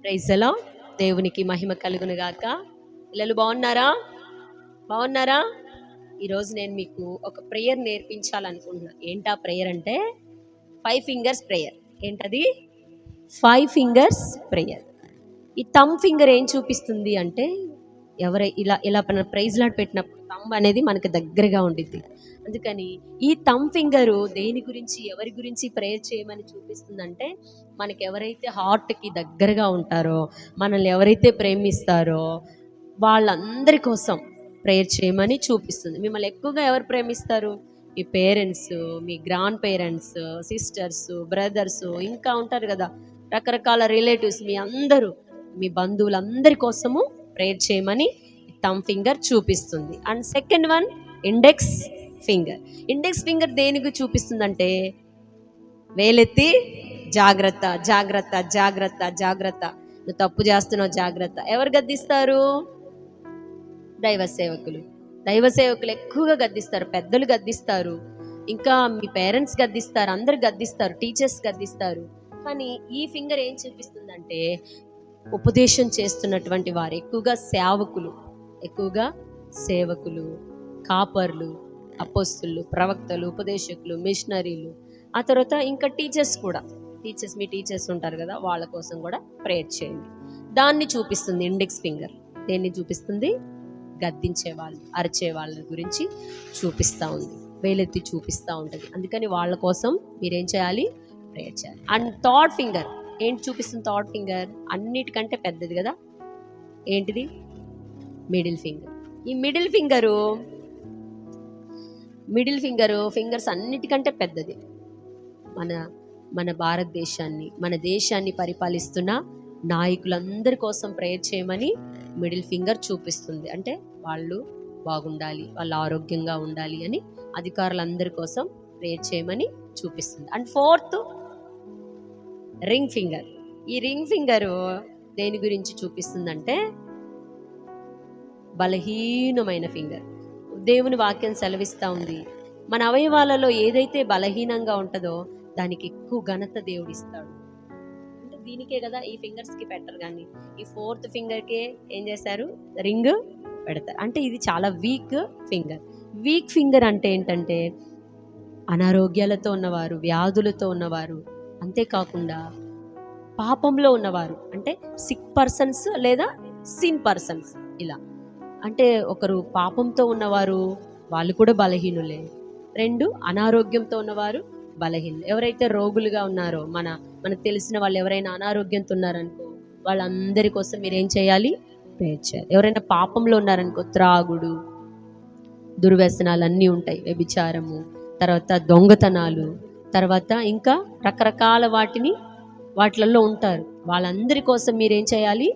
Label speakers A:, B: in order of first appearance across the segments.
A: Praise the lord. దేవునికి మహిమ కలుగును గాక. పిల్లలు బాగున్నారా? ఈరోజు నేను మీకు ఒక ప్రేయర్ నేర్పించాలనుకుంటున్నా. ఏంటా ప్రేయర్ అంటే 5 ఫింగర్స్ ప్రేయర్. ఏంటది? 5 ఫింగర్స్ ప్రేయర్. ఈ థంబ్ ఫింగర్ ఏం చూపిస్తుంది అంటే, ఇలా ప్రైజ్ లార్డ్ పెట్టినప్పుడు థంబ్ అనేది మనకి దగ్గరగా ఉండిద్ది. అందుకని ఈ థంబ్ ఫింగరు దేని గురించి, ఎవరి గురించి ప్రేయర్ చేయమని చూపిస్తుందంటే, మనకి ఎవరైతే హార్ట్కి దగ్గరగా ఉంటారో, మనల్ని ఎవరైతే ప్రేమిస్తారో వాళ్ళందరి కోసం ప్రేయర్ చేయమని చూపిస్తుంది. మిమ్మల్ని ఎక్కువగా ఎవరు ప్రేమిస్తారు? మీ పేరెంట్స్, మీ గ్రాండ్ పేరెంట్స్, సిస్టర్స్, బ్రదర్స్, ఇంకా ఉంటారు కదా రకరకాల రిలేటివ్స్, మీ బంధువులందరి కోసము ప్రేయర్ చేయమని థంబ్ ఫింగర్ చూపిస్తుంది. And second one index finger. Index finger దేనికి చూపిస్తుందంటే, వేలెత్తి జాగ్రత్త జాగ్రత్త జాగ్రత్త జాగ్రత్త, నువ్వు తప్పు చేస్తున్నావు జాగ్రత్త. ఎవరు గద్దిస్తారు? దైవ సేవకులు ఎక్కువగా గద్దిస్తారు, పెద్దలు గద్దిస్తారు, ఇంకా మీ పేరెంట్స్ గద్దిస్తారు, అందరు గద్దిస్తారు, టీచర్స్ గద్దిస్తారు. కానీ ఈ ఫింగర్ ఏం చూపిస్తుందంటే, ఉపదేశం చేస్తున్నటువంటి వారు, ఎక్కువగా సేవకులు, కాపర్లు, అపోస్తులు, ప్రవక్తలు, ఉపదేశకులు, మిషనరీలు, ఆ తర్వాత ఇంకా టీచర్స్ కూడా. మీ టీచర్స్ ఉంటారు కదా, వాళ్ళ కోసం కూడా ప్రేయర్ చేయండి. దాన్ని చూపిస్తుంది ఇండెక్స్ ఫింగర్. దేన్ని చూపిస్తుంది? గద్దించే వాళ్ళు, అరిచే వాళ్ళ గురించి చూపిస్తూ ఉంది, వేలెత్తి చూపిస్తూ ఉంటుంది. అందుకని వాళ్ళ కోసం మీరేం చేయాలి? ప్రేయర్ చేయాలి. అండ్ థర్డ్ ఫింగర్ ఏంటి చూపిస్తుంది? థర్డ్ ఫింగర్ అన్నిటికంటే పెద్దది కదా. ఏంటిది? Middle finger. ఈ మిడిల్ ఫింగరు ఫింగర్స్ అన్నిటికంటే పెద్దది. మన భారతదేశాన్ని, మన దేశాన్ని పరిపాలిస్తున్న నాయకులందరి కోసం ప్రేయర్ చేయమని మిడిల్ ఫింగర్ చూపిస్తుంది. అంటే వాళ్ళు బాగుండాలి, వాళ్ళు ఆరోగ్యంగా ఉండాలి అని అధికారులందరి కోసం ప్రేయర్ చేయమని చూపిస్తుంది. And fourth ring finger. ఈ రింగ్ ఫింగరు దేని గురించి చూపిస్తుందంటే, బలహీనమైన ఫింగర్. దేవుని వాక్యం సెలవిస్తూ ఉంది, మన అవయవాలలో ఏదైతే బలహీనంగా ఉంటుందో దానికి ఎక్కువ ఘనత దేవుడిస్తాడు. అంటే దీనికే కదా ఈ ఫింగర్స్కి పెట్టరు, కానీ ఈ ఫోర్త్ ఫింగర్కే ఏం చేశారు? రింగ్ పెడతారు. అంటే ఇది చాలా వీక్ ఫింగర్. వీక్ ఫింగర్ అంటే ఏంటంటే, అనారోగ్యాలతో ఉన్నవారు, వ్యాధులతో ఉన్నవారు, అంతేకాకుండా పాపంలో ఉన్నవారు, అంటే సిక్ పర్సన్స్ లేదా సిన్ పర్సన్స్. ఇలా అంటే ఒకరు పాపంతో ఉన్నవారు, వాళ్ళు కూడా బలహీనులే. 2 అనారోగ్యంతో ఉన్నవారు బలహీనులు. ఎవరైతే రోగులుగా ఉన్నారో, మనకు తెలిసిన వాళ్ళు ఎవరైనా అనారోగ్యంతో ఉన్నారనుకో, వాళ్ళందరి కోసం మీరేం చేయాలి? ప్రేయర్ చేయాలి. ఎవరైనా పాపంలో ఉన్నారనుకో, త్రాగుడు, దుర్వ్యసనాలు అన్నీ ఉంటాయి, వ్యభిచారము, తర్వాత దొంగతనాలు, తర్వాత ఇంకా రకరకాల వాటిలలో ఉంటారు, వాళ్ళందరి కోసం మీరేం చేయాలి?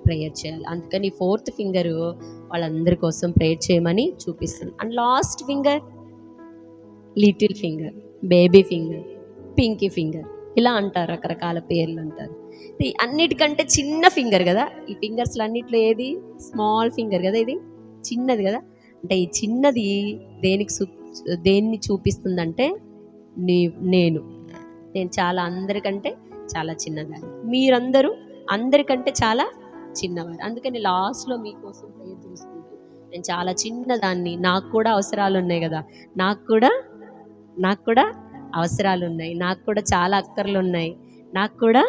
A: ప్రేయర్ చేయాలి. అందుకని ఫోర్త్ ఫింగరు వాళ్ళందరి కోసం ప్రేయర్ చేయమని చూపిస్తుంది. And last finger little finger, baby finger, Pinky finger, ఇలా అంటారు, రకరకాల పేర్లు అంటారు. అన్నిటికంటే చిన్న ఫింగర్ కదా. ఈ ఫింగర్స్లో అన్నిట్లో ఏది? స్మాల్ ఫింగర్ కదా, ఇది చిన్నది కదా. అంటే ఈ చిన్నది దేన్ని చూపిస్తుందంటే, నేను చాలా అందరికంటే చాలా చిన్నదాన్ని, మీరందరూ అందరికంటే చాలా చిన్నవారు. అందుకని లాస్ట్లో మీకోసం ప్రేయర్ చేసుకుంటూ, నేను చాలా చిన్నదాన్ని, నాకు కూడా అవసరాలు ఉన్నాయి కదా, నాకు కూడా అవసరాలు ఉన్నాయి, నాకు కూడా చాలా అక్కర్లు ఉన్నాయి, నాకు కూడా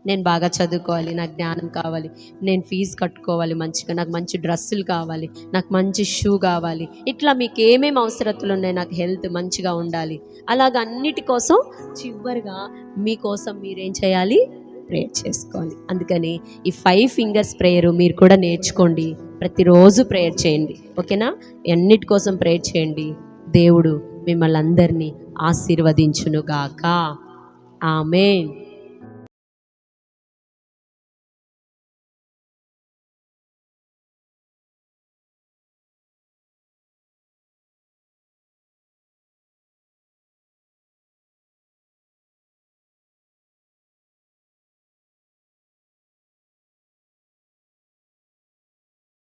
A: నేను బాగా చదువుకోవాలి, నాకు జ్ఞానం కావాలి, నేను ఫీజు కట్టుకోవాలి మంచిగా, నాకు మంచి డ్రెస్సులు కావాలి, నాకు మంచి షూ కావాలి, ఇట్లా మీకు ఏమేమి అవసరతలు ఉన్నాయి, నాకు హెల్త్ మంచిగా ఉండాలి, అలాగ అన్నిటి కోసం చివరిగా మీకోసం మీరేం చేయాలి? ప్రేయర్ చేసుకోవాలి. అందుకని ఈ 5 ఫింగర్స్ ప్రేయరు మీరు కూడా నేర్చుకోండి, ప్రతిరోజు ప్రేయర్ చేయండి, ఓకేనా? అన్నిటి కోసం ప్రేయర్ చేయండి. దేవుడు మిమ్మల్ని అందరినీ ఆశీర్వదించునుగాక. ఆమేన్.